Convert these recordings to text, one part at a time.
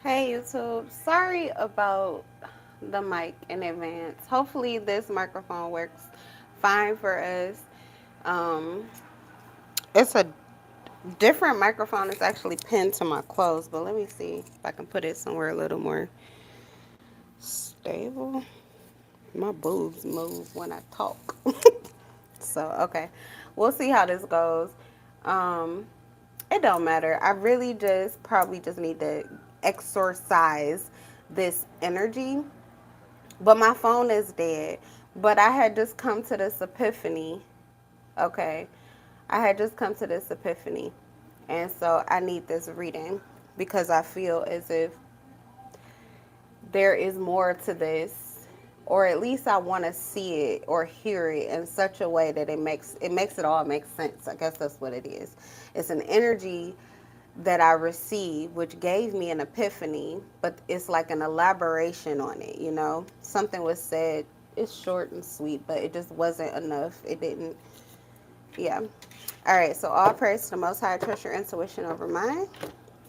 Hey YouTube, sorry about the mic in advance. Hopefully this microphone works fine for us. Um, it's a different microphone. It's actually pinned to my clothes, but let me see if I can put it somewhere a little more stable. My boobs move when I talk. So, okay. We'll see how this goes. Um, it don't matter. I really just probably just need to exorcise this energy. But my phone is dead. But I had just come to this epiphany. Okay. I had just come to this epiphany. And so I need this reading because I feel as if there is more to this, or at least I want to see it or hear it in such a way that it all make sense. I guess that's what it is. It's an energy that I received, which gave me an epiphany, but it's like an elaboration on it, you know? Something was said, it's short and sweet, but it just wasn't enough. It didn't, yeah. All right, so all praise to the Most High, trust your intuition over mine.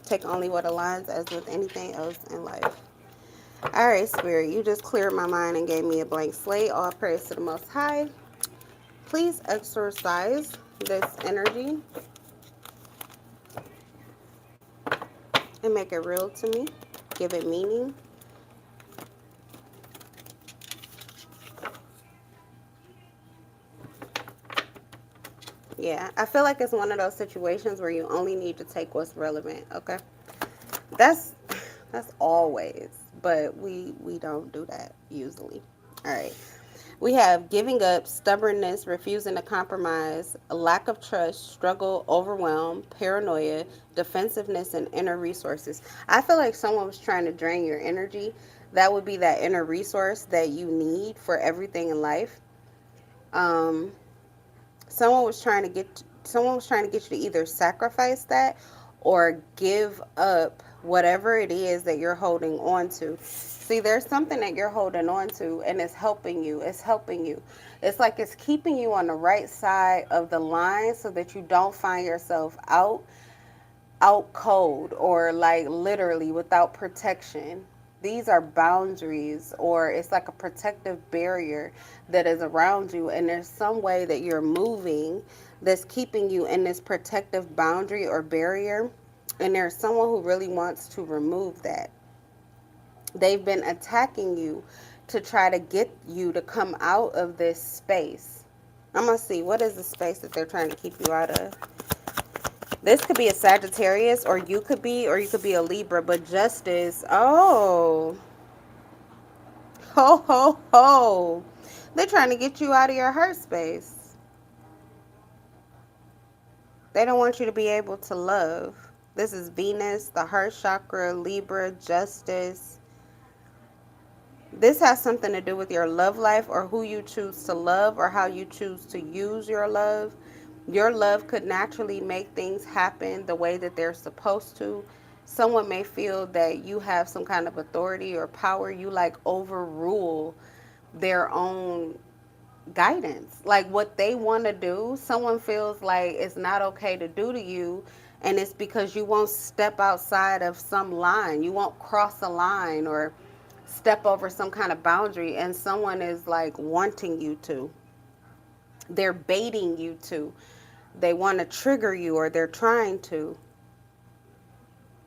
Take only what aligns as with anything else in life. All right, Spirit, you just cleared my mind and gave me a blank slate. All praise to the Most High. Please exorcise this energy and make it real to me. Give it meaning. Yeah, I feel like it's one of those situations where you only need to take what's relevant. Okay, that's that's always, but we don't do that usually. All right. We have giving up, stubbornness, refusing to compromise, a lack of trust, struggle, overwhelm, paranoia, defensiveness, and inner resources. I feel like someone was trying to drain your energy. That would be that inner resource that you need for everything in life. Um, someone was trying to get you to either sacrifice that or give up whatever it is that you're holding on to. See, there's something that you're holding on to and it's helping you. It's helping you. It's like it's keeping you on the right side of the line so that you don't find yourself out cold or like literally without protection. These are boundaries, or it's like a protective barrier that is around you, and there's some way that you're moving that's keeping you in this protective boundary or barrier, and there's someone who really wants to remove that. They've been attacking you to try to get you to come out of this space. I'm gonna see what is the space that they're trying to keep you out of. This could be a Sagittarius, or you could be a Libra, but justice. Oh, ho, ho, ho. They're trying to get you out of your heart space. They don't want you to be able to love. This is Venus, the heart chakra, Libra, justice. This has something to do with your love life or who you choose to love or how you choose to use your love. Your love could naturally make things happen the way that they're supposed to. Someone may feel that you have some kind of authority or power. You like overrule their own guidance. Like what they want to do, someone feels like it's not okay to do to you. And it's because you won't step outside of some line. You won't cross a line or step over some kind of boundary. And someone is like wanting you to. They're baiting you to. They want to trigger you, or they're trying to.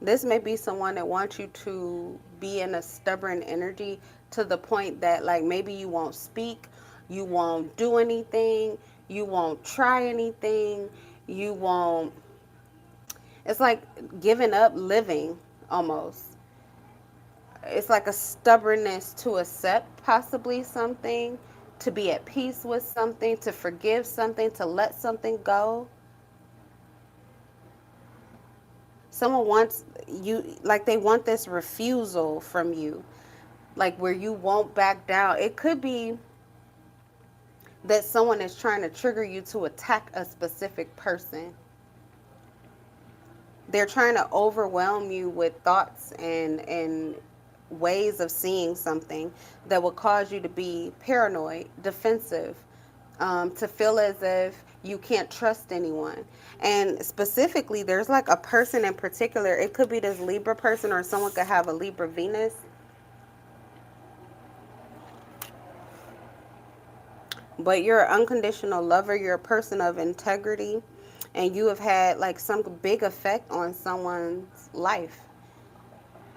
This may be someone that wants you to be in a stubborn energy to the point that like maybe you won't speak, you won't do anything, you won't try anything, you won't. It's like giving up living almost. It's like a stubbornness to accept possibly something, to be at peace with something, to forgive something, to let something go. Someone wants you, like they want this refusal from you, like where you won't back down. It could be that someone is trying to trigger you to attack a specific person. They're trying to overwhelm you with thoughts and ways of seeing something that will cause you to be paranoid, defensive, to feel as if You can't trust anyone. And specifically, there's like a person in particular. It could be this Libra person, or someone could have a Libra Venus. But you're an unconditional lover. You're a person of integrity. And you have had like some big effect on someone's life,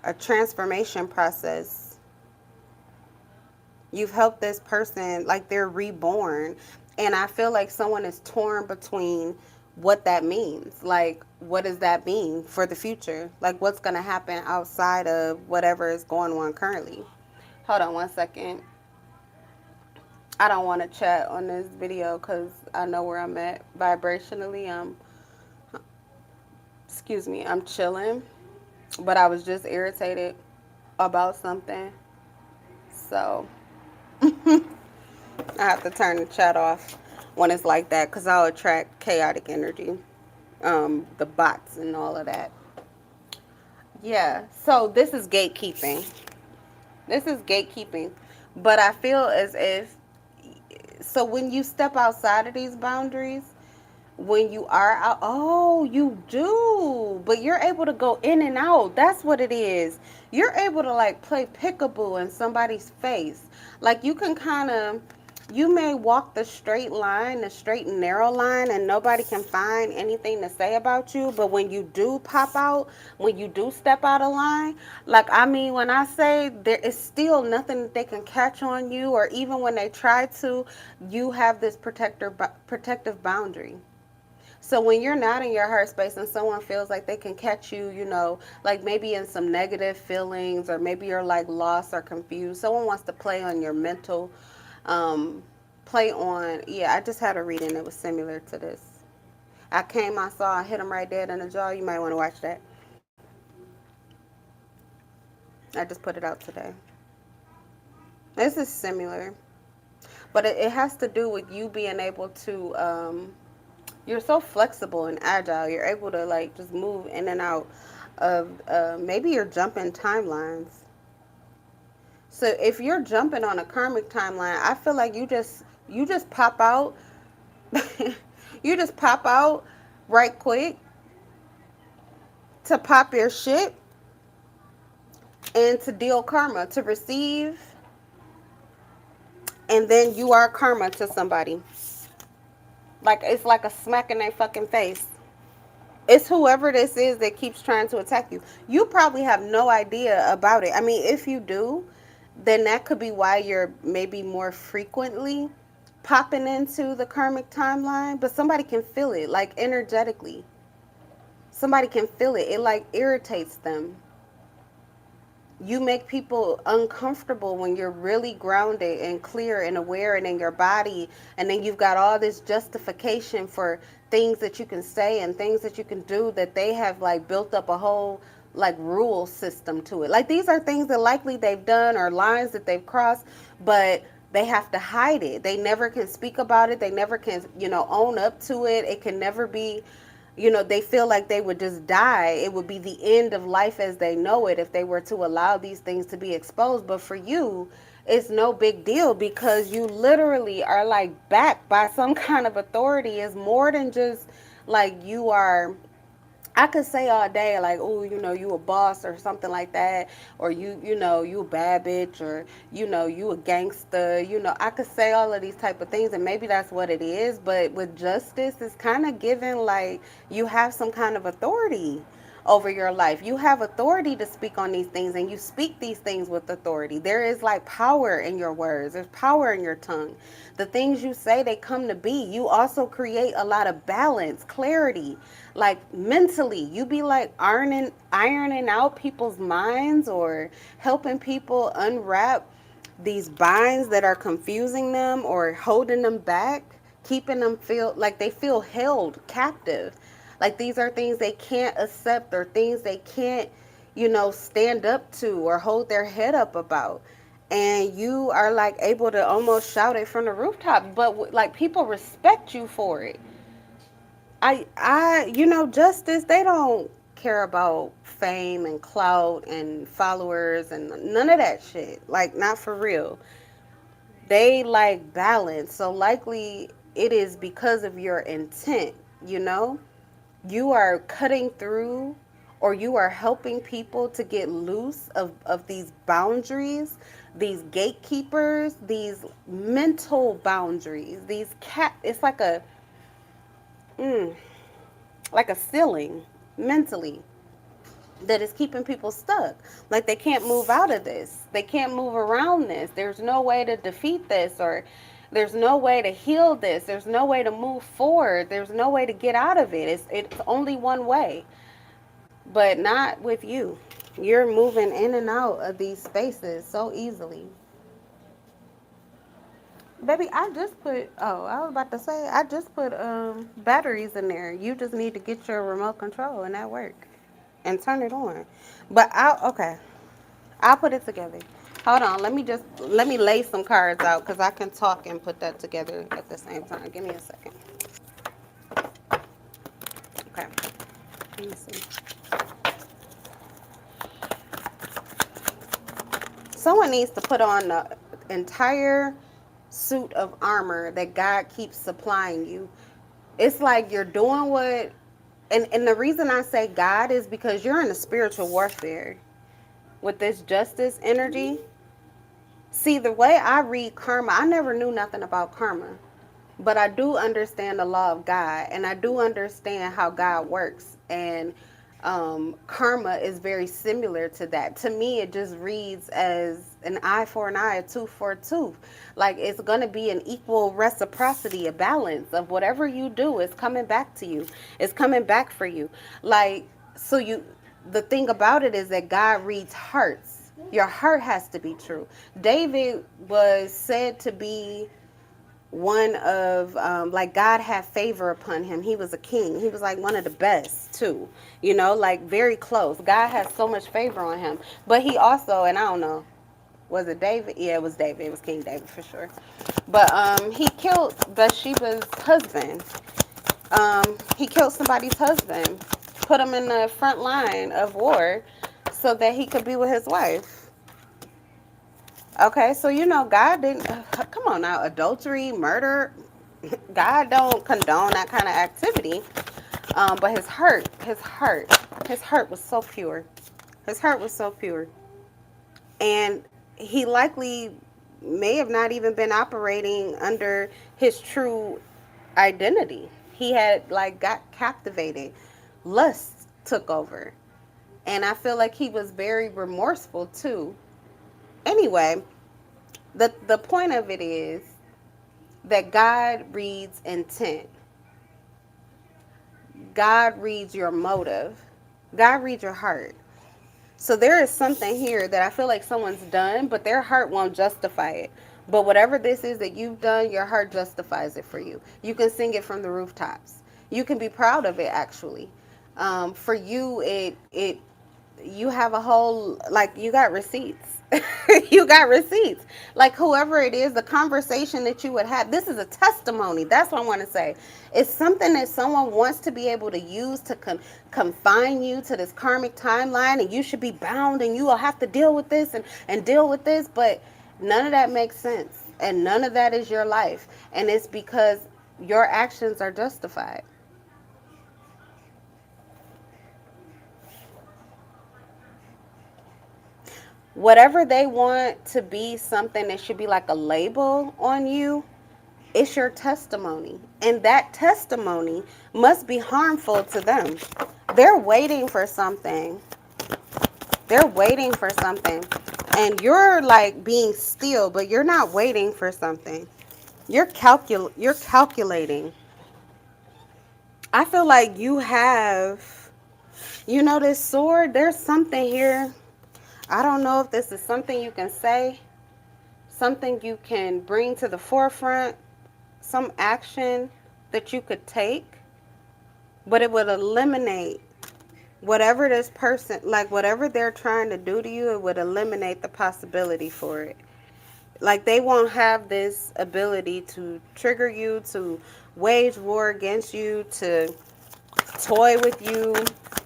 a transformation process. You've helped this person, like they're reborn. And I feel like someone is torn between what that means. Like, what does that mean for the future? Like, what's going to happen outside of whatever is going on currently? Hold on one second. I don't want to chat on this video because I know where I'm at vibrationally. Excuse me, I'm chilling, but I was just irritated about something. So I have to turn the chat off when it's like that because I'll attract chaotic energy, the bots and all of that. Yeah, so this is gatekeeping. This is gatekeeping. But I feel as if, so when you step outside of these boundaries, when you are out, oh, you do, but you're able to go in and out. That's what it is. You're able to like play peekaboo in somebody's face. Like you can kind of, you may walk the straight line, the straight and narrow line, and nobody can find anything to say about you. But when you do pop out, when you do step out of line, like I mean, when I say there is still nothing that they can catch on you, or even when they try to, you have this protective boundary. So when you're not in your heart space and someone feels like they can catch you, you know, like maybe in some negative feelings, or maybe you're like lost or confused, someone wants to play on your mental, play on, yeah, I just had a reading that was similar to this. I saw, I hit him right dead in the jaw. You might want to watch that. I just put it out today. This is similar, but it has to do with you being able to, you're so flexible and agile. You're able to like just move in and out of, maybe you're jumping timelines. So if you're jumping on a karmic timeline, I feel like you just pop out. You just pop out right quick to pop your shit and to deal karma, to receive, and then you are karma to somebody. Like it's like a smack in their fucking face. It's whoever this is that keeps trying to attack you. You probably have no idea about it. I mean, if you do, then that could be why you're maybe more frequently popping into the karmic timeline. But somebody can feel it, like energetically. Somebody can feel it. It like irritates them. You make people uncomfortable when you're really grounded and clear and aware and in your body, and then you've got all this justification for things that you can say and things that you can do, that they have like built up a whole like rule system to it. Like these are things that likely they've done or lines that they've crossed, but they have to hide it. They never can speak about it. They never can, own up to it. It can never be, they feel like they would just die. It would be the end of life as they know it if they were to allow these things to be exposed. But for you, it's no big deal because you literally are like backed by some kind of authority. It's more than just like you are. I could say all day like, oh, you a boss or something like that, or you a bad bitch, or you a gangster. I could say all of these type of things, and maybe that's what it is. But with justice, it's kind of given like you have some kind of authority over your life. You have authority to speak on these things, and you speak these things with authority. There is like power in your words. There's power in your tongue. The things you say, they come to be. You also create a lot of balance, clarity, like mentally. You be like ironing out people's minds, or helping people unwrap these binds that are confusing them or holding them back, keeping them feel like they feel held captive. Like these are things they can't accept, or things they can't, stand up to or hold their head up about. And you are like able to almost shout it from the rooftop, but like people respect you for it. Justice, they don't care about fame and clout and followers and none of that shit. Like, not for real. They like balance. So likely it is because of your intent, you know? You are cutting through, or you are helping people to get loose of these boundaries, these gatekeepers, these mental boundaries, it's like a ceiling mentally that is keeping people stuck. Like they can't move out of this. They can't move around this. There's no way to defeat this, or there's no way to heal this. There's no way to move forward. There's no way to get out of it. It's only one way. But not with you. You're moving in and out of these spaces so easily. Baby, I was about to say, I just put batteries in there. You just need to get your remote control and that work. And turn it on. Okay. I'll put it together. Hold on, let me lay some cards out because I can talk and put that together at the same time. Give me a second. Okay. Let me see. Someone needs to put on the entire suit of armor that God keeps supplying you. It's like you're doing and the reason I say God is because you're in a spiritual warfare with this justice energy. See, the way I read karma, I never knew nothing about karma. But I do understand the law of God, and I do understand how God works. And karma is very similar to that. To me, it just reads as an eye for an eye, a tooth for a tooth. Like it's going to be an equal reciprocity, a balance of whatever you do is coming back to you. It's coming back for you. Like, the thing about it is that God reads hearts. Your heart has to be true. David was said to be one of like God had favor upon him. He was a king. He was like one of the best too, like very close. God has so much favor on him. But he also, and I don't know, was it David? Yeah, it was David. It was King David for sure. But he killed Bathsheba's husband. He killed somebody's husband, put him in the front line of war so that he could be with his wife. Okay, so God didn't come on now, adultery, murder. God don't condone that kind of activity. But his heart was so pure. His heart was so pure. And he likely may have not even been operating under his true identity. He had got captivated. Lust took over. And I feel like he was very remorseful too. Anyway, the point of it is that God reads intent. God reads your motive. God reads your heart. So there is something here that I feel like someone's done, but their heart won't justify it. But whatever this is that you've done, your heart justifies it for you. You can sing it from the rooftops. You can be proud of it, actually. For you, you have a whole, you got receipts. You got receipts. Like whoever it is, the conversation that you would have, this is a testimony. That's what I want to say. It's something that someone wants to be able to use to confine you to this karmic timeline, and you should be bound and you will have to deal with this and deal with this. But none of that makes sense. And none of that is your life. And it's because your actions are justified. Whatever they want to be something that should be like a label on you, it's your testimony. And that testimony must be harmful to them. They're waiting for something. They're waiting for something. And you're being still, but you're not waiting for something. You're calculating. I feel like you have, this sword, there's something here. I don't know if this is something you can say, something you can bring to the forefront, some action that you could take, but it would eliminate whatever this person, whatever they're trying to do to you, it would eliminate the possibility for it. They won't have this ability to trigger you, to wage war against you, to toy with you,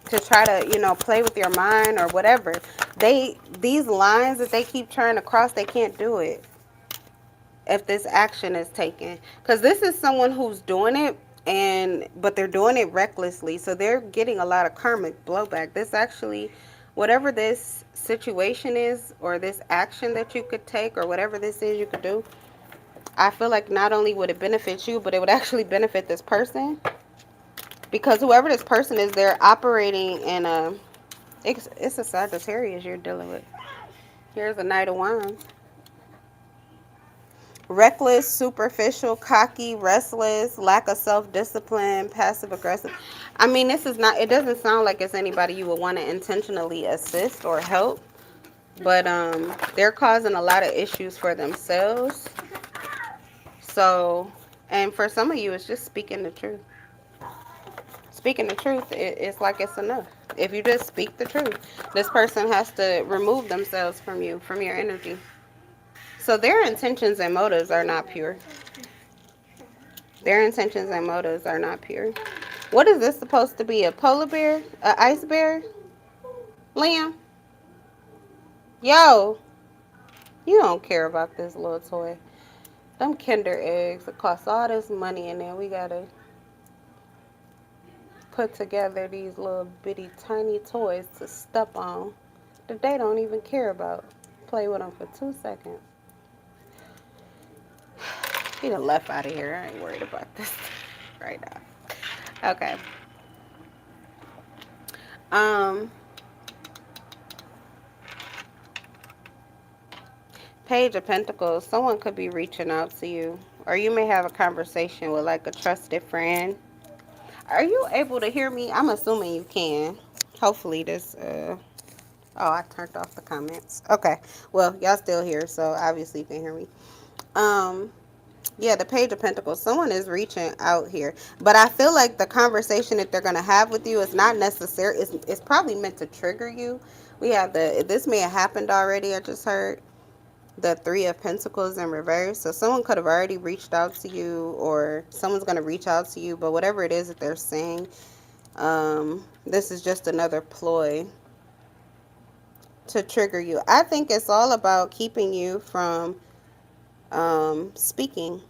to try to, play with your mind or whatever. These lines that they keep trying to cross, they can't do it. if this action is taken, because this is someone who's doing it, but they're doing it recklessly, so they're getting a lot of karmic blowback. This actually, whatever this situation is, or this action that you could take, or whatever this is you could do, I feel like not only would it benefit you, but it would actually benefit this person, because whoever this person is, they're operating in a, it's a Sagittarius you're dealing with. Here's a Knight of Wands. Reckless, superficial, cocky, restless, lack of self-discipline, passive aggressive. I mean, this is not, it doesn't sound like it's anybody you would want to intentionally assist or help, but they're causing a lot of issues for themselves. So, and for some of you, it's just speaking the truth. Speaking the truth, it's like it's enough. If you just speak the truth, this person has to remove themselves from you, from your energy. So their intentions and motives are not pure. Their intentions and motives are not pure. What is this supposed to be? A polar bear? A ice bear? Liam? Yo, you don't care about this little toy. Them Kinder eggs, it costs all this money, and then we gotta put together these little bitty tiny toys to step on that they don't even care about. Play with them for 2 seconds. He done left out of here. I ain't worried about this right now. Okay. Um, Page of Pentacles. Someone could be reaching out to you, or you may have a conversation with like a trusted friend. Are you able to hear me? I'm assuming you can. Hopefully this, oh, I turned off the comments. Okay. Well, y'all still here, so obviously you can hear me. Um, yeah, the Page of Pentacles. Someone is reaching out here, but I feel like the conversation that they're gonna have with you is not necessary. It's probably meant to trigger you. We have this may have happened already. I just heard the Three of Pentacles in reverse. So someone could have already reached out to you, or someone's gonna reach out to you. But whatever it is that they're saying, this is just another ploy to trigger you. I think it's all about keeping you from speaking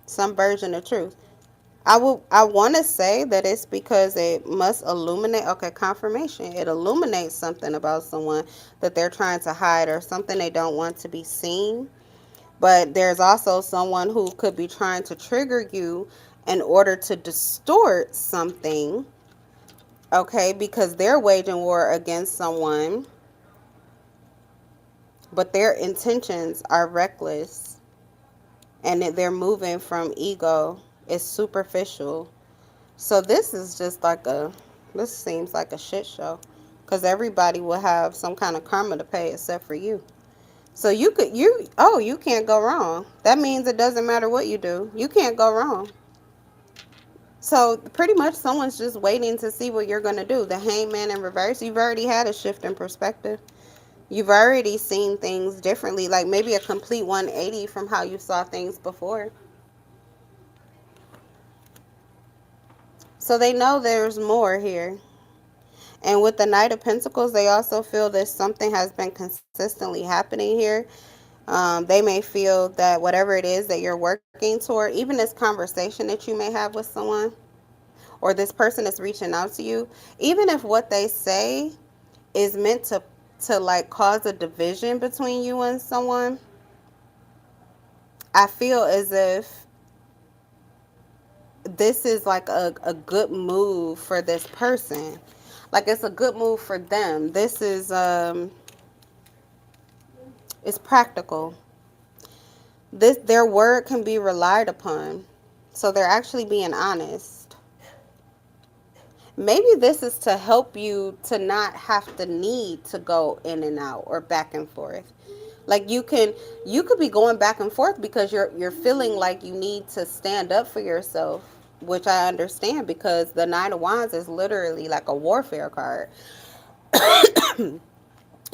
some version of truth. I want to say that it's because it must illuminate. Okay, confirmation. It illuminates something about someone that they're trying to hide, or something they don't want to be seen. But there's also someone who could be trying to trigger you in order to distort something. Okay, because they're waging war against someone, but their intentions are reckless, and they're moving from ego. It's superficial. So this is just like this seems like a shit show, because everybody will have some kind of karma to pay except for you. So you can't go wrong. That means it doesn't matter what you do. You can't go wrong. So pretty much someone's just waiting to see what you're going to do. The Hangman in reverse, you've already had a shift in perspective. You've already seen things differently, like maybe a complete 180 from how you saw things before. So they know there's more here. And with the Knight of Pentacles, they also feel that something has been consistently happening here. They may feel that whatever it is that you're working toward, even this conversation that you may have with someone, or this person is reaching out to you, even if what they say is meant to like cause a division between you and someone, I feel as if this is like a good move for this person. Like it's a good move for them. This is it's practical. Their word can be relied upon. So they're actually being honest. Maybe this is to help you to not have to need to go in and out or back and forth. Like you could be going back and forth because you're feeling like you need to stand up for yourself, which I understand, because the Nine of Wands is literally like a warfare card.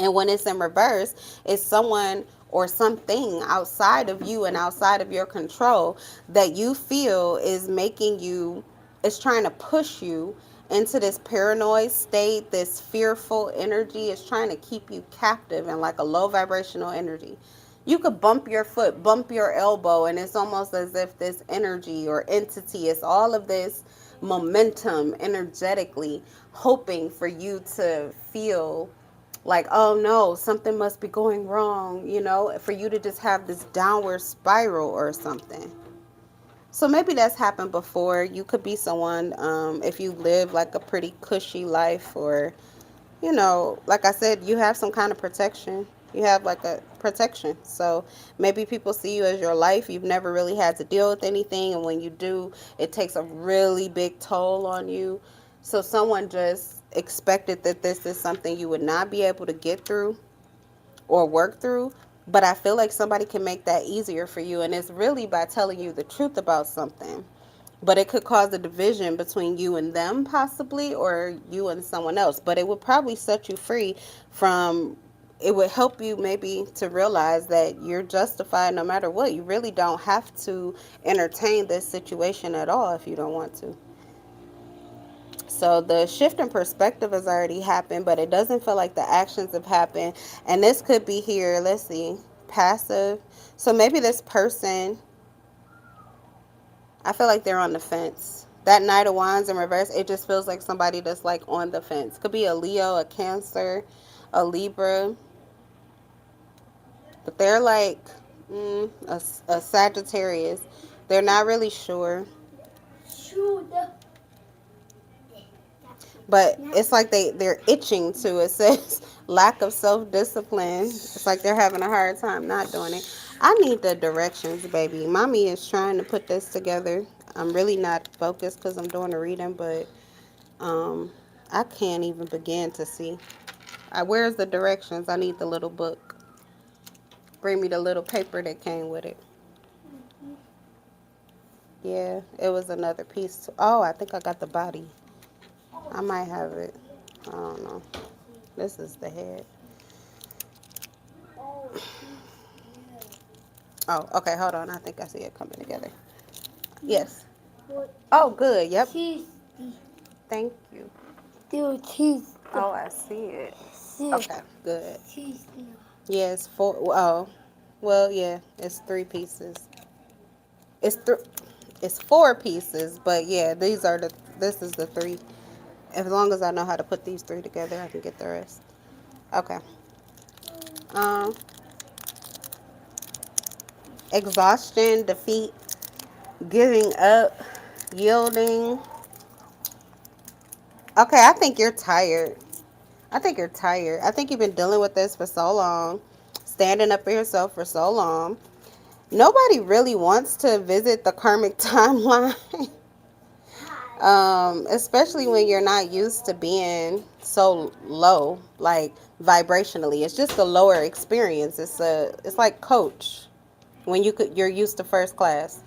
And when it's in reverse, it's someone or something outside of you and outside of your control that you feel is making you, is trying to push you into this paranoid state, this fearful energy. Is trying to keep you captive in like a low vibrational energy. You could bump your foot, bump your elbow, and it's almost as if this energy or entity is all of this momentum energetically hoping for you to feel like, oh no, something must be going wrong, for you to just have this downward spiral or something. So maybe that's happened before. You could be someone, if you live like a pretty cushy life, or, like I said, you have some kind of protection. You have like a protection. So maybe people see you as your life. You've never really had to deal with anything. And when you do, it takes a really big toll on you. So someone just expected that this is something you would not be able to get through or work through. But I feel like somebody can make that easier for you. And it's really by telling you the truth about something. But it could cause a division between you and them, possibly, or you and someone else. But it would probably set you free from, it would help you maybe to realize that you're justified no matter what. You really don't have to entertain this situation at all if you don't want to. So the shift in perspective has already happened, but it doesn't feel like the actions have happened. And this could be here, let's see, passive. So maybe this person, I feel like they're on the fence. That Knight of Wands in reverse, it just feels like somebody that's like on the fence. Could be a Leo, a Cancer, a Libra. But they're like a Sagittarius. They're not really sure. But it's like they're itching to. It says lack of self-discipline. It's like they're having a hard time not doing it. I need the directions, baby. Mommy is trying to put this together. I'm really not focused because I'm doing a reading, but I can't even begin to see. Where's the directions? I need the little book. Bring me the little paper that came with it. Yeah, it was another piece. Oh, I think I got the body. I might have it. I don't know. This is the head. Oh, okay, hold on. I think I see it coming together. Yes. Oh, good. Yep. Thank you. Oh, I see it. Okay, good. Yes, four. Oh, well, yeah, it's three pieces. It's It's four pieces, but yeah, This is the three. As long as I know how to put these three together, I can get the rest. Okay. Um, Exhaustion, defeat, giving up, yielding. Okay, I think you're tired. I think you're tired. I think you've been dealing with this for so long, standing up for yourself for so long. Nobody really wants to visit the karmic timeline, especially when you're not used to being so low, like vibrationally. It's just a lower experience. It's like coach when you're used to first class.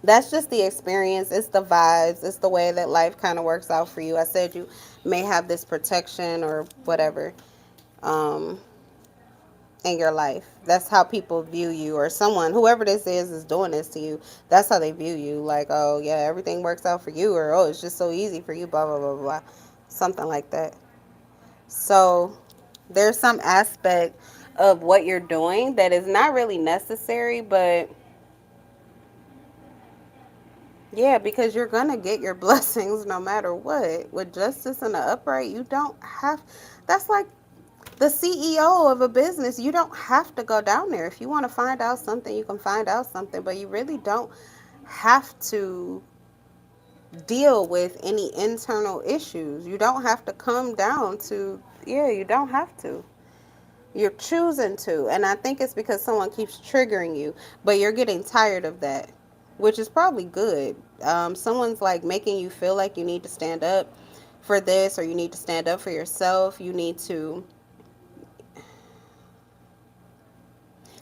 That's just the experience. It's the vibes. It's the way that life kind of works out for you. I said you may have this protection or whatever um, in your life. That's how people view you, or someone, whoever this is doing this to you. That's how they view you. Like, oh yeah, everything works out for you, or oh, it's just so easy for you. Blah blah blah blah, something like that. So there's some aspect of what you're doing that is not really necessary, but yeah, because you're gonna get your blessings no matter what. With justice and the upright, you don't have. That's like the CEO of a business. You don't have to go down there. If you want to find out something, you can find out something, but you really don't have to deal with any internal issues. You don't have to come down to. Yeah, you don't have to. You're choosing to. And I think it's because someone keeps triggering you, but you're getting tired of that, which is probably good. Someone's like making you feel like you need to stand up for this, or you need to stand up for yourself. You need to,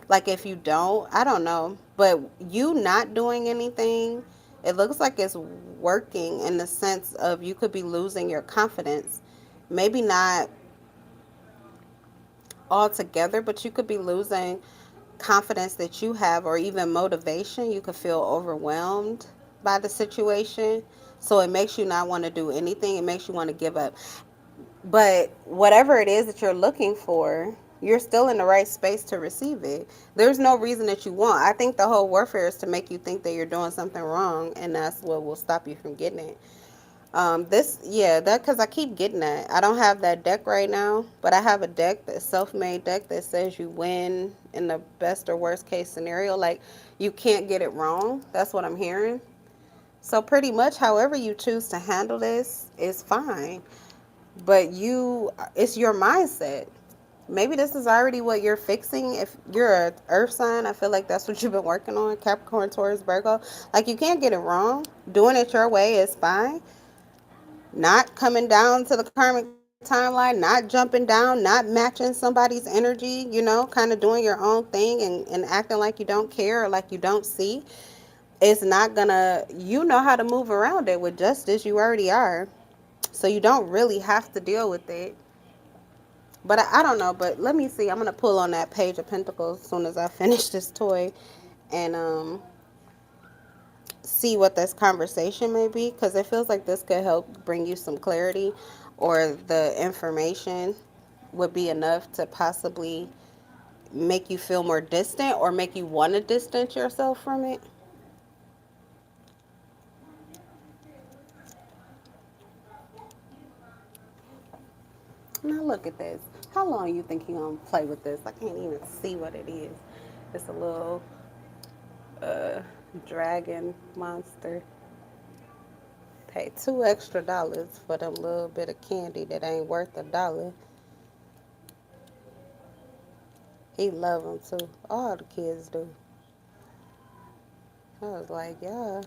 like, if you don't, I don't know, but you not doing anything, it looks like it's working in the sense of you could be losing your confidence. Maybe not altogether, but you could be losing confidence that you have, or even motivation. You could feel overwhelmed by the situation. So it makes you not want to do anything. It makes you want to give up. But whatever it is that you're looking for, You're still in the right space to receive it. There's no reason that you won't. I think the whole warfare is to make you think that you're doing something wrong, and that's what will stop you from getting it. Yeah, that because I keep getting that. I don't have that deck right now, but I have a deck, that self-made deck that says you win in the best or worst case scenario. Like you can't get it wrong. That's what I'm hearing. So pretty much, however you choose to handle this is fine. But it's your mindset. Maybe this is already what you're fixing. If you're a earth sign, I feel like that's what you've been working on. Capricorn, Taurus, Virgo. Like you can't get it wrong. Doing it your way is fine. Not coming down to the karmic timeline, not jumping down, not matching somebody's energy, kind of doing your own thing and acting like you don't care or like you don't see. It's not gonna, how to move around it with justice. You already are. So you don't really have to deal with it. But I don't know. But let me see. I'm gonna pull on that Page of Pentacles as soon as I finish this toy, and see what this conversation may be, because it feels like this could help bring you some clarity, or the information would be enough to possibly make you feel more distant or make you want to distance yourself from it. Now look at this. How long you think you're gonna play with this? I can't even see what it is. It's a little uh dragon monster. Pay $2 extra for them little bit of candy that ain't worth $1. He love them too. All the kids do. I was like, y'all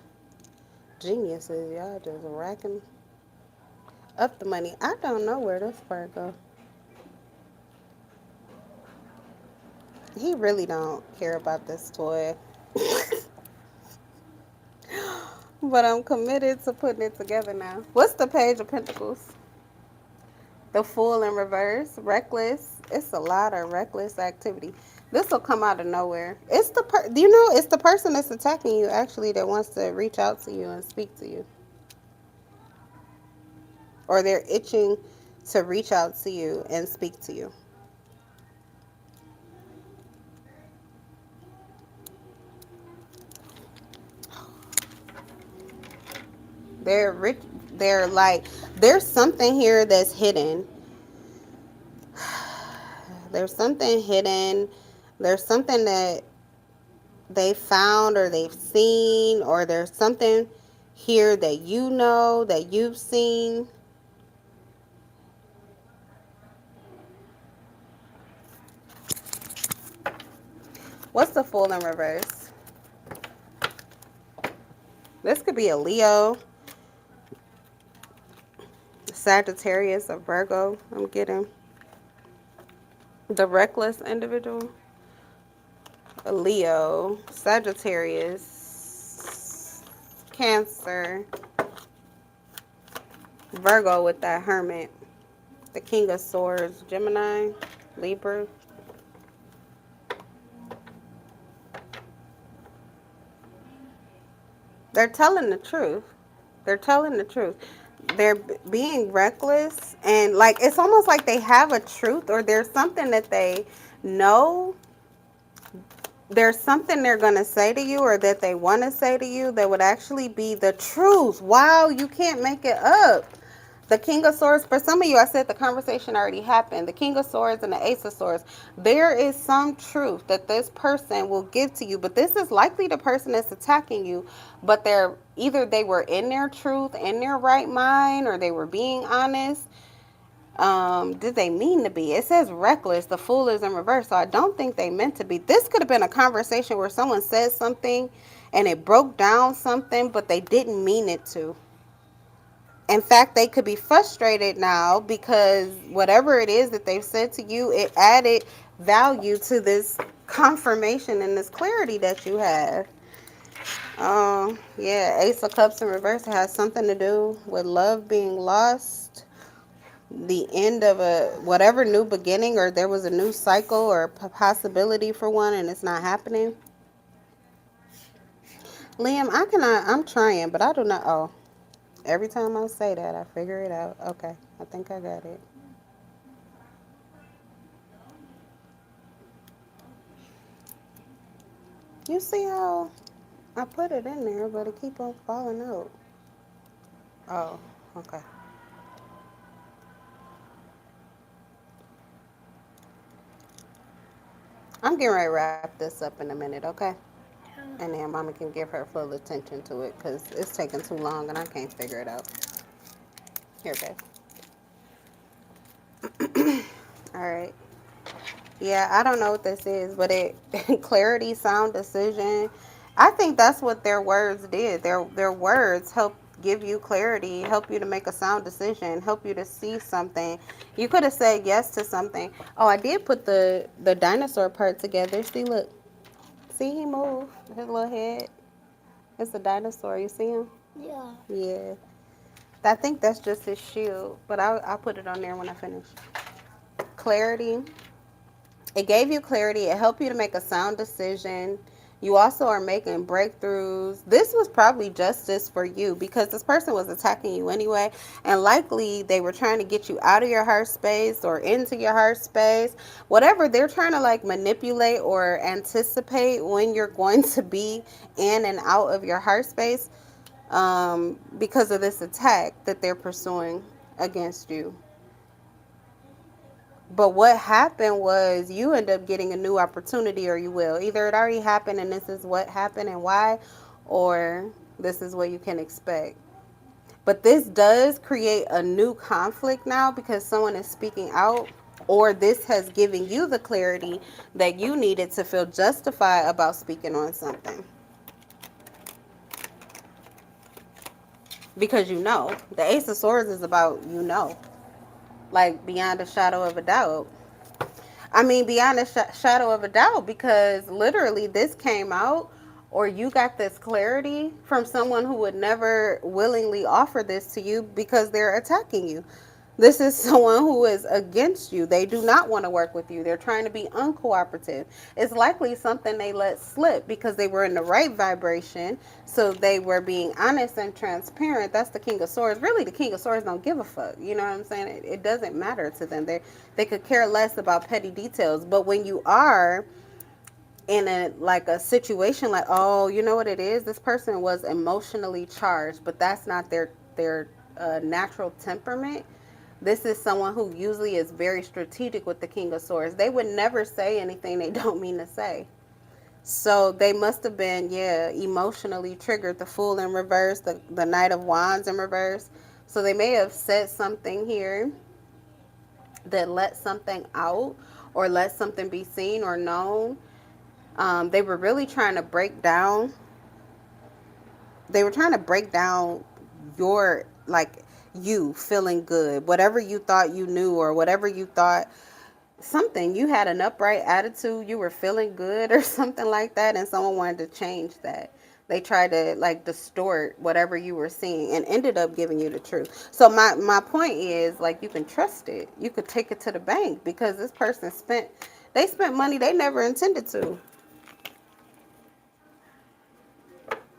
geniuses. Y'all just racking up the money. I don't know where this part go. He really don't care about this toy. But I'm committed to putting it together now. What's the Page of Pentacles? The Fool in reverse. Reckless. It's a lot of reckless activity. This will come out of nowhere. It's the person that's attacking you actually that wants to reach out to you and speak to you. Or they're itching to reach out to you and speak to you. They're rich. They're like, there's something here that's hidden. There's something hidden. There's something that they found or they've seen, or there's something here that that you've seen. What's the Fool in reverse? This could be a Leo, Sagittarius, or Virgo. I'm getting the reckless individual. A Leo, Sagittarius, Cancer, Virgo with that Hermit, the King of Swords, Gemini, Libra. They're telling the truth. They're telling the truth. They're being reckless, and like it's almost like they have a truth, or there's something that they know. There's something they're going to say to you, or that they want to say to you, that would actually be the truth. Wow, you can't make it up. The King of Swords, for some of you, I said the conversation already happened. The King of Swords and the Ace of Swords. There is some truth that this person will give to you, but this is likely the person that's attacking you, but they were in their truth, in their right mind, or they were being honest. Did they mean to be? It says reckless. The Fool is in reverse, so I don't think they meant to be. This could have been a conversation where someone said something and it broke down something, but they didn't mean it to. In fact, they could be frustrated now because whatever it is that they've said to you, it added value to this confirmation and this clarity that you have. Yeah, Ace of Cups in reverse has something to do with love being lost, the end of a whatever new beginning, or there was a new cycle or possibility for one and it's not happening. Liam, I'm trying, but I do not. Oh, every time I say that, I figure it out. Okay, I think I got it. You see how I put it in there, but it keep on falling out. Oh, okay. I'm getting ready to wrap this up in a minute, okay? And then Mama can give her full attention to it because it's taking too long and I can't figure it out. Here, babe. All right. Yeah, I don't know what this is, but it clarity, sound decision. I think that's what their words did. Their words help give you clarity, help you to make a sound decision, help you to see something. You could have said yes to something. Oh, I did put the dinosaur part together. See, look. See, he moved his little head. It's a dinosaur. You see him? Yeah. Yeah. I think that's just his shield, but I'll put it on there when I finish. Clarity. It gave you clarity. It helped you to make a sound decision. You also are making breakthroughs. This was probably justice for you because this person was attacking you anyway. And likely they were trying to get you out of your heart space or into your heart space. Whatever, they're trying to like manipulate or anticipate when you're going to be in and out of your heart space because of this attack that they're pursuing against you. But what happened was you end up getting a new opportunity, or you will. Either it already happened and this is what happened and why, or this is what you can expect. But this does create a new conflict now because someone is speaking out, or this has given you the clarity that you needed to feel justified about speaking on something. Because you know, the Ace of Swords is about like beyond a shadow of a doubt. I mean, beyond a shadow of a doubt, because literally this came out, or you got this clarity from someone who would never willingly offer this to you because they're attacking you. This is someone who is against you. They do not want to work with you. They're trying to be uncooperative. It's likely something they let slip because they were in the right vibration. So they were being honest and transparent. That's the King of Swords. Really, the King of Swords don't give a fuck. You know what I'm saying? It doesn't matter to them. They could care less about petty details. But when you are in a situation like, oh, you know what it is? This person was emotionally charged, but that's not their natural temperament. This is someone who usually is very strategic with the King of Swords. They would never say anything they don't mean to say. So they must have been, emotionally triggered. The Fool in reverse, the Knight of Wands in reverse. So they may have said something here that let something out or let something be seen or known. They were really trying to break down. They were trying to break down your, like, you feeling good, whatever you thought you knew, or whatever you thought, something, you had an upright attitude, you were feeling good or something like that, and someone wanted to change that. They tried to like distort whatever you were seeing and ended up giving you the truth. So my point is, like, you can trust it. You could take it to the bank because this person spent money they never intended to.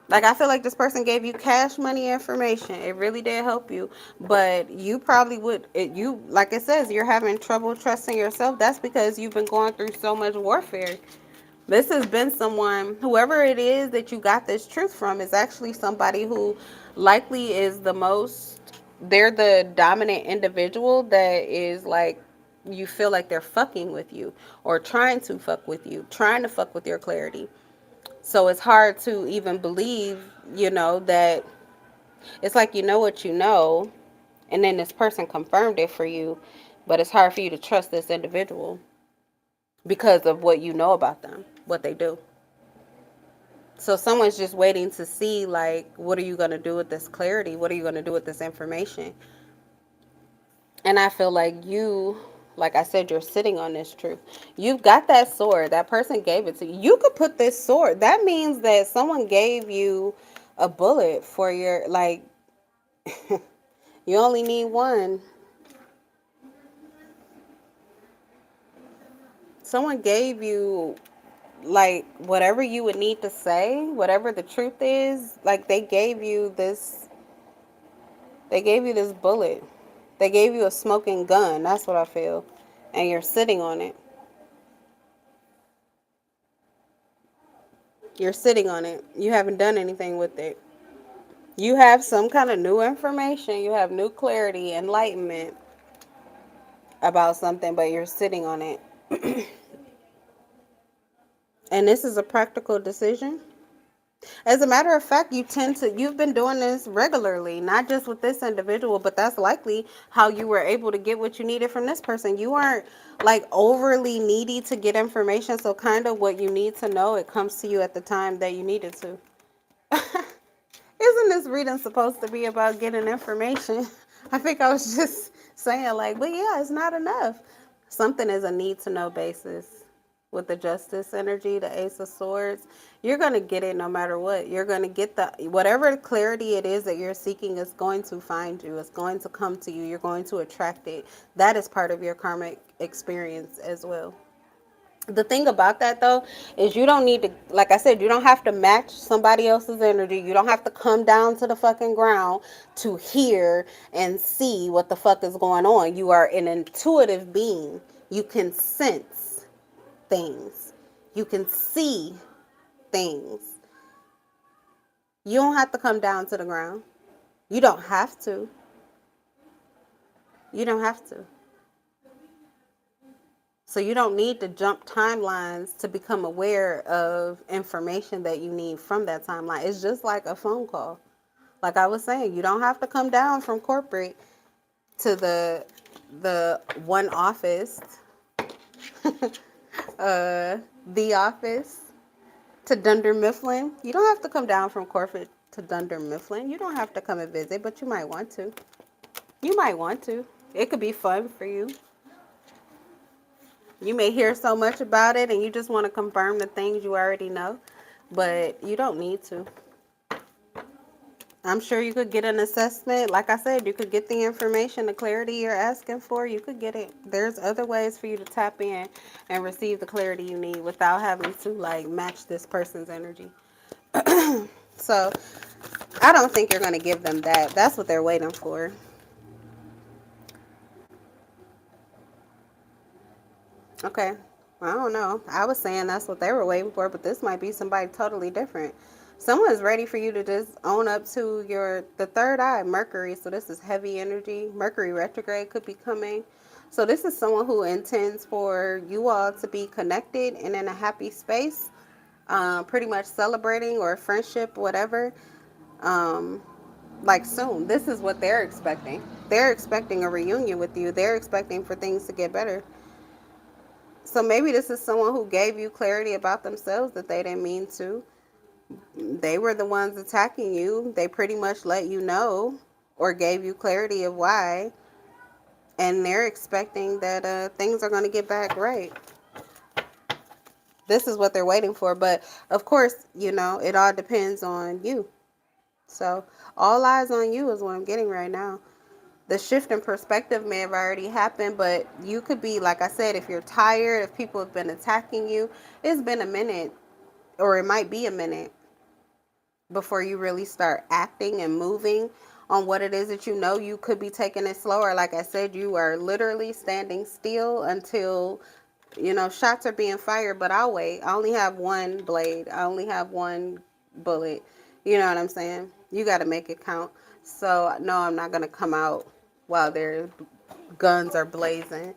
Like, I feel like this person gave you cash money information. It really did help you. But you probably would, like it says, you're having trouble trusting yourself. That's because you've been going through so much warfare. This has been someone, whoever it is that you got this truth from, is actually somebody who likely is they're the dominant individual that is like, you feel like they're fucking with you or trying to fuck with you, trying to fuck with your clarity. So it's hard to even believe, that it's like, what you know, and then this person confirmed it for you, but it's hard for you to trust this individual because of what you know about them, what they do. So someone's just waiting to see, like, what are you going to do with this clarity? What are you going to do with this information? And I feel like like I said, you're sitting on this truth. You've got that sword. That person gave it to you. You could put this sword. That means that someone gave you a bullet for your, like, you only need one. Someone gave you, like, whatever you would need to say, whatever the truth is. Like, they gave you this bullet. They gave you a smoking gun. That's what I feel. And you're sitting on it. You're sitting on it. You haven't done anything with it. You have some kind of new information. You have new clarity, enlightenment about something, but you're sitting on it. And this is a practical decision. As a matter of fact, you've been doing this regularly, not just with this individual, but that's likely how you were able to get what you needed from this person. You aren't like overly needy to get information, so kind of what you need to know, it comes to you at the time that you need it to. Isn't this reading supposed to be about getting information? I think I was just saying like, but yeah, it's not enough. Something is a need to know basis. With the Justice energy, the Ace of Swords, you're going to get it no matter what. You're going to get whatever clarity it is that you're seeking is going to find you. It's going to come to you. You're going to attract it. That is part of your karmic experience as well. The thing about that though is you don't need to, like I said, you don't have to match somebody else's energy. You don't have to come down to the fucking ground to hear and see what the fuck is going on. You are an intuitive being. You can sense things. You can see things. You don't have to come down to the ground. You don't have to. You don't have to. So you don't need to jump timelines to become aware of information that you need from that timeline. It's just like a phone call. Like I was saying, you don't have to come down from corporate to the one office, the office to Dunder Mifflin. You don't have to come down from corporate to Dunder Mifflin. You don't have to come and visit, but you might want to. You might want to. It could be fun for you. You may hear so much about it and you just want to confirm the things you already know, but you don't need to. I'm sure you could get an assessment. Like I said, you could get the information, the clarity you're asking for. You could get it. There's other ways for you to tap in and receive the clarity you need without having to like match this person's energy. So I don't think you're going to give them that. That's what they're waiting for. Okay. I don't know. I was saying that's what they were waiting for, but this might be somebody totally different. Someone's ready for you to just own up to the third eye, Mercury. So this is heavy energy. Mercury retrograde could be coming. So this is someone who intends for you all to be connected and in a happy space, pretty much celebrating or friendship, whatever. Like soon. This is what they're expecting. They're expecting a reunion with you. They're expecting for things to get better. So maybe this is someone who gave you clarity about themselves that they didn't mean to. They were the ones attacking you. They pretty much let you know or gave you clarity of why. And they're expecting that things are going to get back right. This is what they're waiting for. But of course, it all depends on you. So all eyes on you is what I'm getting right now. The shift in perspective may have already happened, but you could be, like I said, if you're tired, if people have been attacking you, it's been a minute, or it might be a minute before you really start acting and moving on what it is that you know. You could be taking it slower. Like I said, you are literally standing still until, shots are being fired, but I'll wait. I only have one blade. I only have one bullet. You know what I'm saying? You got to make it count. So, no, I'm not going to come out while their guns are blazing.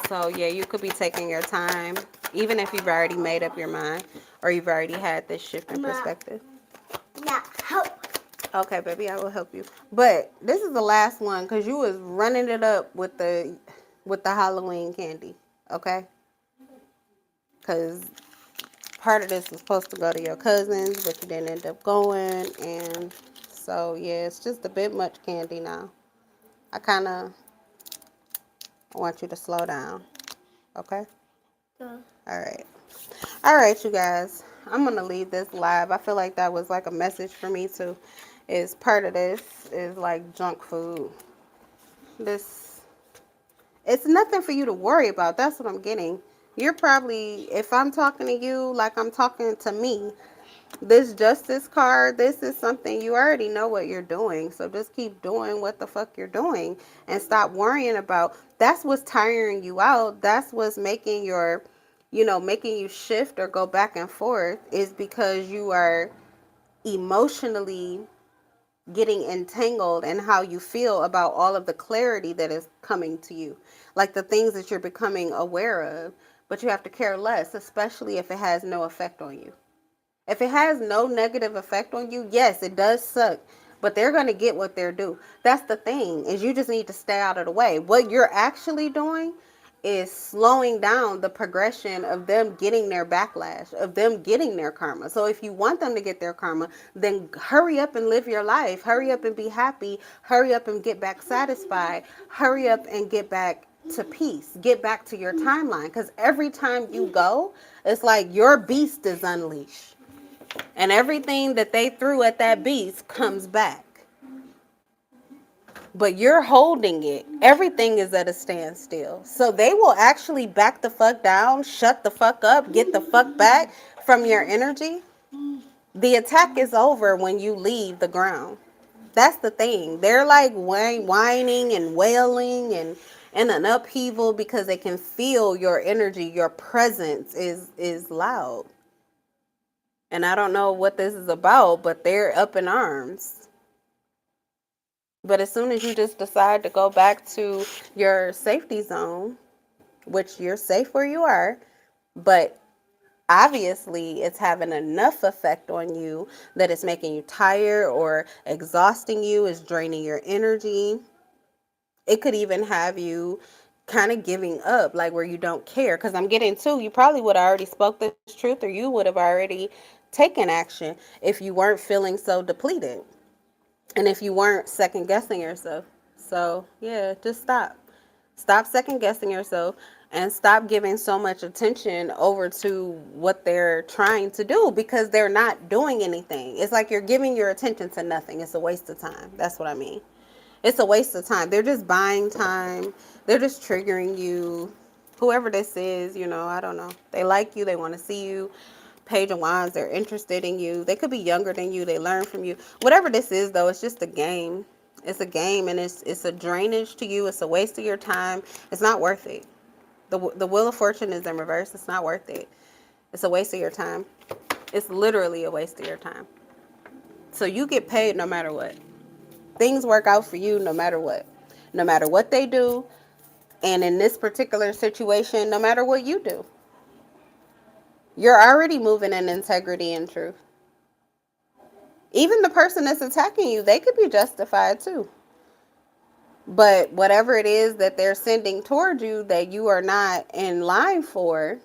So, yeah, you could be taking your time, even if you've already made up your mind or you've already had this shift in perspective. Yeah, help. Okay, baby, I will help you. But this is the last one because you was running it up with the Halloween candy, okay? Because part of this was supposed to go to your cousins, but you didn't end up going, and so, yeah, it's just a bit much candy now. I want you to slow down, okay? Yeah. All right, you guys. I'm going to leave this live. I feel like that was like a message for me, too. Is part of this is like junk food. It's nothing for you to worry about. That's what I'm getting. You're probably, if I'm talking to you like I'm talking to me, this justice card, this is something you already know what you're doing. So just keep doing what the fuck you're doing and stop worrying about. That's what's tiring you out. That's what's making your making you shift or go back and forth is because you are emotionally getting entangled in how you feel about all of the clarity that is coming to you, like the things that you're becoming aware of, but you have to care less, especially if it has no effect on you. If it has no negative effect on you, yes, it does suck, but they're going to get what they're due. That's the thing, is you just need to stay out of the way. What you're actually doing is slowing down the progression of them getting their backlash, of them getting their karma. So if you want them to get their karma, then hurry up and live your life. Hurry up and be happy. Hurry up and get back satisfied. Hurry up and get back to peace. Get back to your timeline. Because every time you go, it's like your beast is unleashed. And everything that they threw at that beast comes back. But you're holding it. Everything is at a standstill. So they will actually back the fuck down, shut the fuck up, get the fuck back from your energy. The attack is over when you leave the ground. That's the thing. They're like whining and wailing and in an upheaval because they can feel your energy, your presence is loud. And I don't know what this is about, but they're up in arms. But as soon as you just decide to go back to your safety zone, which you're safe where you are, but obviously it's having enough effect on you that it's making you tired or exhausting you, is draining your energy. It could even have you kind of giving up, like where you don't care. Because I'm getting to, you probably would have already spoke this truth, or you would have already taken action if you weren't feeling so depleted. And if you weren't second guessing yourself. So, yeah, just stop. Stop second guessing yourself and stop giving so much attention over to what they're trying to do, because they're not doing anything. It's like you're giving your attention to nothing. It's a waste of time. That's what I mean. It's a waste of time. They're just buying time. They're just triggering you. Whoever this is, I don't know. They like you. They want to see you. Page of Wands, they're interested in you. They could be younger than you. They learn from you. Whatever this is, though, it's just a game. It's a game, and it's a drainage to you. It's a waste of your time. It's not worth it. The Wheel of Fortune is in reverse. It's not worth it. It's a waste of your time. It's literally a waste of your time. So you get paid no matter what. Things work out for you no matter what. No matter what they do. And in this particular situation, no matter what you do. You're already moving in integrity and truth. Even the person that's attacking you, they could be justified too. But whatever it is that they're sending toward you that you are not in line for,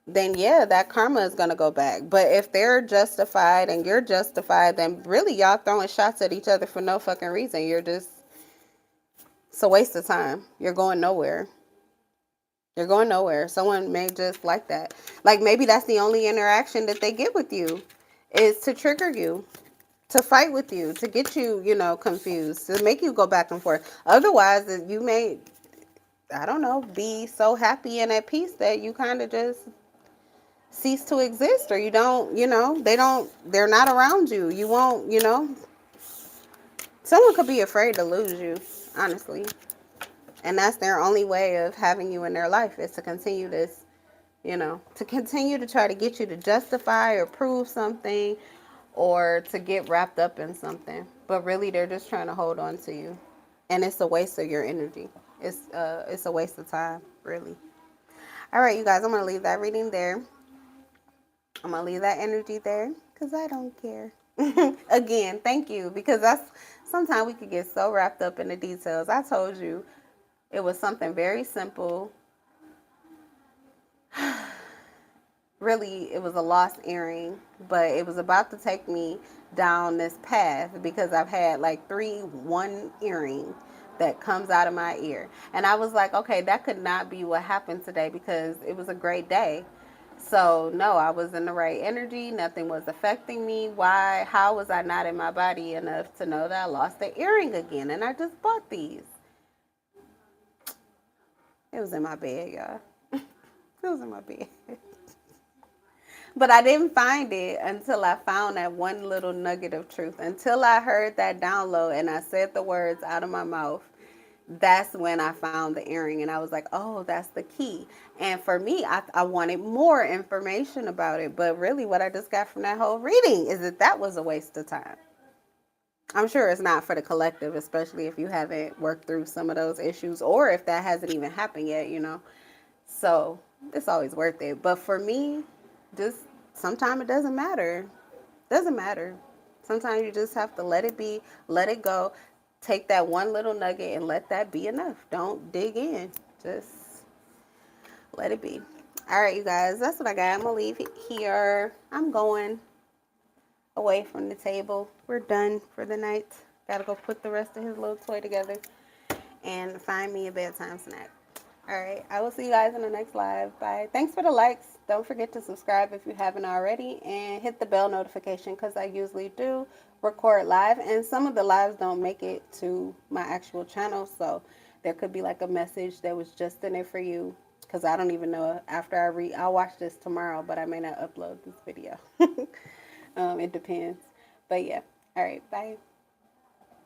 then yeah, that karma is going to go back. But if they're justified and you're justified, then really y'all throwing shots at each other for no fucking reason. It's a waste of time. You're going nowhere. You're going nowhere. Someone may just like that. Like maybe that's the only interaction that they get with you, is to trigger you, to fight with you, to get you, confused, to make you go back and forth. Otherwise, you may, I don't know, be so happy and at peace that you kind of just cease to exist, or you don't, they're not around you. You won't, someone could be afraid to lose you, honestly. And that's their only way of having you in their life, is to continue this, to continue to try to get you to justify or prove something, or to get wrapped up in something. But really, they're just trying to hold on to you. And it's a waste of your energy. It's a waste of time, really. All right, you guys, I'm going to leave that reading there. I'm going to leave that energy there because I don't care. Again, thank you, because sometimes we could get so wrapped up in the details. I told you it was something very simple. Really, it was a lost earring, but it was about to take me down this path because I've had like one earring that comes out of my ear. And I was like, okay, that could not be what happened today, because it was a great day. So no, I was in the right energy. Nothing was affecting me. How was I not in my body enough to know that I lost the earring again? And I just bought these. It was in my bed, y'all. It was in my bed. But I didn't find it until I found that one little nugget of truth. Until I heard that download and I said the words out of my mouth, that's when I found the earring, and I was like, oh, that's the key. And for me, I wanted more information about it, but really what I just got from that whole reading is that that was a waste of time. I'm sure it's not for the collective, especially if you haven't worked through some of those issues or if that hasn't even happened yet, you know. So it's always worth it. But for me, just sometimes it doesn't matter. Doesn't matter. Sometimes you just have to let it be, let it go. Take that one little nugget and let that be enough. Don't dig in. Just let it be. All right, you guys, that's what I got. I'm going to leave it here. I'm going away from the table. We're done for the night. Gotta go put the rest of his little toy together and find me a bedtime snack. All right, I will see you guys in the next live. Bye. Thanks for the likes. Don't forget to subscribe if you haven't already and hit the bell notification because I usually do record live and some of the lives don't make it to my actual channel. So there could be like a message that was just in it for you because I don't even know after I'll watch this tomorrow, but I may not upload this video. It depends. But yeah. All right. Bye.